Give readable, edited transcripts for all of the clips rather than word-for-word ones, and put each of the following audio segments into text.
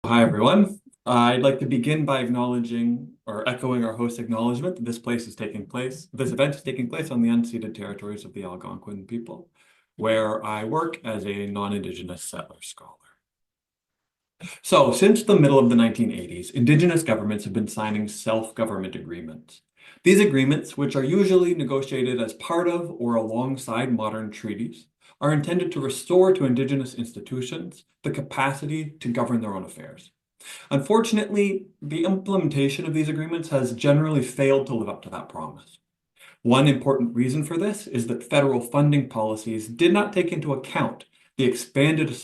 Hi, everyone. I'd like to begin by acknowledging or echoing our host's acknowledgement that this event is taking place on the unceded territories of the Algonquin people, where I work as a non-Indigenous settler scholar. So, since the middle of the 1980s, Indigenous governments have been signing self-government agreements. These agreements, which are usually negotiated as part of or alongside modern treaties, are intended to restore to Indigenous institutions the capacity to govern their own affairs. Unfortunately, the implementation of these agreements has generally failed to live up to that promise. One important reason for this is that federal funding policies did not take into account the expanded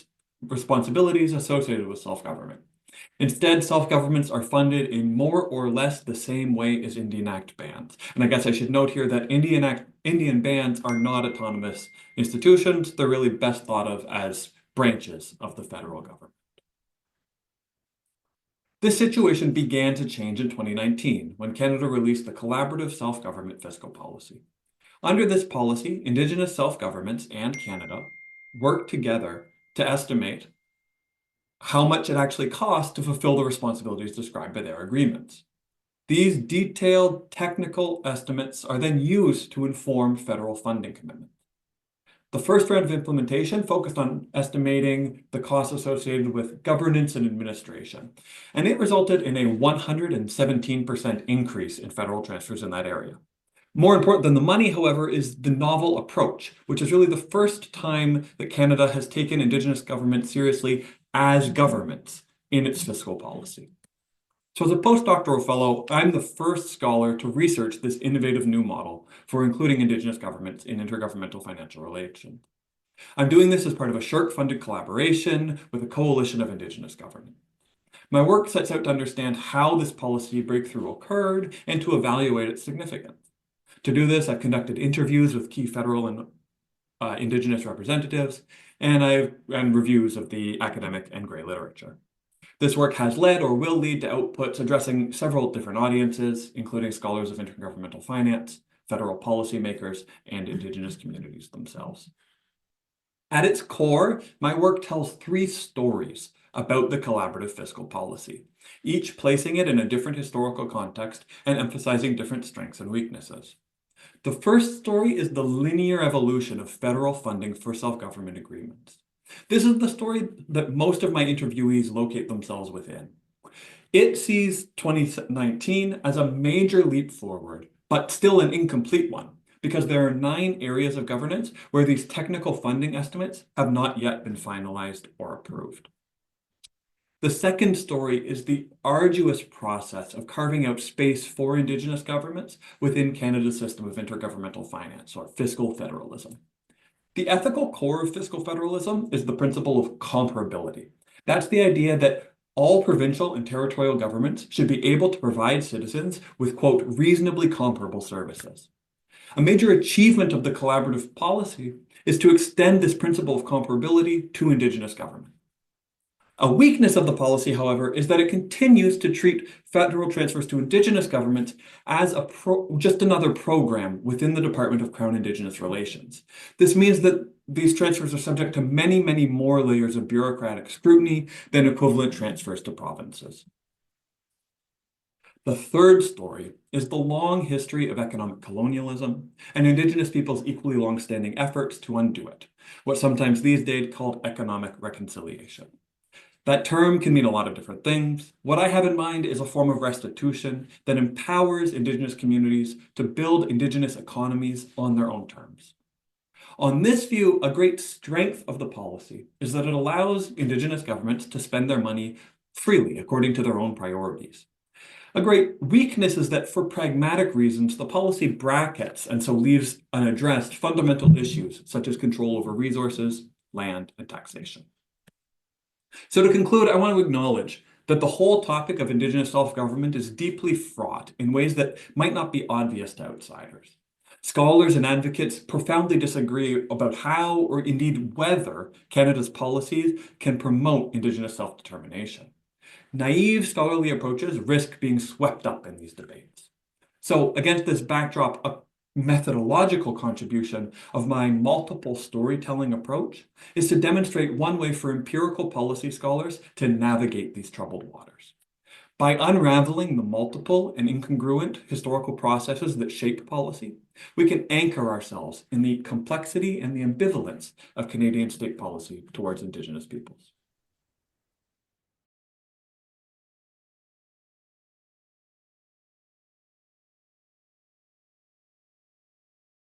responsibilities associated with self-government. Instead, self-governments are funded in more or less the same way as Indian Act bands. And I guess I should note here that Indian bands are not autonomous institutions. They're really best thought of as branches of the federal government. This situation began to change in 2019 when Canada released the Collaborative Self-Government Fiscal Policy. Under this policy, Indigenous self-governments and Canada worked together to estimate how much it actually costs to fulfill the responsibilities described by their agreements. These detailed technical estimates are then used to inform federal funding commitments. The first round of implementation focused on estimating the costs associated with governance and administration, and it resulted in a 117% increase in federal transfers in that area. More important than the money, however, is the novel approach, which is really the first time that Canada has taken Indigenous government seriously as governments in its fiscal policy. So as a postdoctoral fellow, I'm the first scholar to research this innovative new model for including Indigenous governments in intergovernmental financial relations. I'm doing this as part of a SSHRC-funded collaboration with a coalition of Indigenous governments. My work sets out to understand how this policy breakthrough occurred and to evaluate its significance. To do this, I've conducted interviews with key federal and Indigenous representatives, and reviews of the academic and gray literature. This work has led or will lead to outputs addressing several different audiences, including scholars of intergovernmental finance, federal policymakers, and Indigenous communities themselves. At its core, my work tells three stories about the collaborative fiscal policy, each placing it in a different historical context and emphasizing different strengths and weaknesses. The first story is the linear evolution of federal funding for self-government agreements. This is the story that most of my interviewees locate themselves within. It sees 2019 as a major leap forward, but still an incomplete one, because there are 9 areas of governance where these technical funding estimates have not yet been finalized or approved. The second story is the arduous process of carving out space for Indigenous governments within Canada's system of intergovernmental finance, or fiscal federalism. The ethical core of fiscal federalism is the principle of comparability. That's the idea that all provincial and territorial governments should be able to provide citizens with, quote, reasonably comparable services. A major achievement of the collaborative policy is to extend this principle of comparability to Indigenous government. A weakness of the policy, however, is that it continues to treat federal transfers to Indigenous governments as just another program within the Department of Crown Indigenous Relations. This means that these transfers are subject to many, many more layers of bureaucratic scrutiny than equivalent transfers to provinces. The third story is the long history of economic colonialism and Indigenous peoples' equally long-standing efforts to undo it, what's sometimes these days called economic reconciliation. That term can mean a lot of different things. What I have in mind is a form of restitution that empowers Indigenous communities to build Indigenous economies on their own terms. On this view, a great strength of the policy is that it allows Indigenous governments to spend their money freely according to their own priorities. A great weakness is that for pragmatic reasons, the policy brackets and so leaves unaddressed fundamental issues such as control over resources, land, and taxation. So to conclude, I want to acknowledge that the whole topic of Indigenous self-government is deeply fraught in ways that might not be obvious to outsiders. Scholars and advocates profoundly disagree about how, or indeed whether, Canada's policies can promote Indigenous self-determination. Naive scholarly approaches risk being swept up in these debates. So against this backdrop, a methodological contribution of my multiple storytelling approach is to demonstrate one way for empirical policy scholars to navigate these troubled waters. By unraveling the multiple and incongruent historical processes that shape policy, we can anchor ourselves in the complexity and the ambivalence of Canadian state policy towards Indigenous peoples.